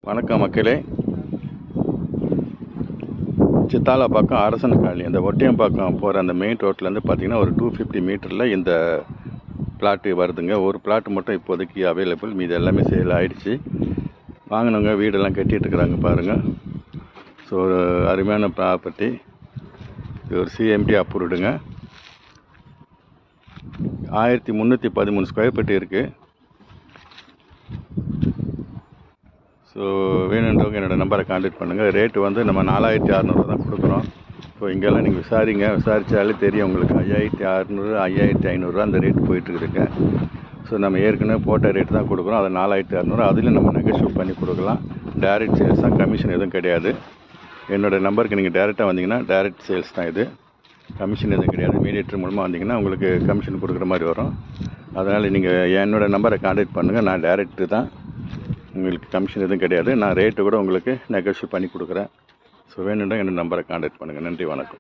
வணக்கம் மக்களே. சித்தாலப்பாக்கம் அரசன் காலனி அந்த ஒட்டியம்பாக்கம் போகிற அந்த மெயின் ரோட்லேருந்து பார்த்தீங்கன்னா ஒரு 250 மீட்டரில் இந்த பிளாட்டு வருதுங்க. ஒரு பிளாட்டு மட்டும் இப்போதைக்கு அவைலபிள், மீது எல்லாமே சேல் ஆகிடுச்சு. வாங்கினவங்க வீடெல்லாம் கட்டிகிட்டு இருக்கிறாங்க பாருங்கள். ஸோ ஒரு அருமையான ப்ராப்பர்ட்டி. இது ஒரு சிஎம்டி அப்ரூவ்டுங்க. 1313 ஸ்கொயர் ஃபீட் இருக்குது. ஸோ வேணுன்றவங்க என்னோடய நம்பரை கான்டாக்ட் பண்ணுங்கள். ரேட்டு வந்து நம்ம 4600 தான் கொடுக்குறோம். ஸோ இங்கெல்லாம் நீங்கள் விசாரித்தாலே தெரியும் உங்களுக்கு. 5600 5500 அந்த ரேட் போயிட்டுருக்குதுங்க. ஸோ நம்ம ஏற்கனவே போட்ட ரேட்டு தான் கொடுக்குறோம். அது 4600. அதுலேயும் நம்ம நெகோஷியேட் பண்ணி கொடுக்கலாம். டைரக்ட் சேல்ஸ் தான், கமிஷன் எதுவும் கிடையாது. என்னோடய நம்பருக்கு நீங்கள் டேரெக்டாக வந்தீங்கன்னா டைரக்ட் சேல்ஸ் தான் இது, கமிஷன் எதுவும் கிடையாது. மீடியேட்டர் மூலமாக வந்தீங்கன்னா உங்களுக்கு கமிஷன் கொடுக்குற மாதிரி வரும். அதனால் நீங்கள் என்னோடய நம்பரை கான்டாக்ட் பண்ணுங்கள். நான் டைரக்ட்டு தான், உங்களுக்கு கமிஷன் எதுவும் கிடையாது. நான் ரேட்டு கூட உங்களுக்கு நெகோஷியேட் பண்ணி கொடுக்குறேன். ஸோ வேணுன்னா என்னோடய நம்பரை கான்டாக்ட் பண்ணுங்கள். நன்றி, வணக்கம்.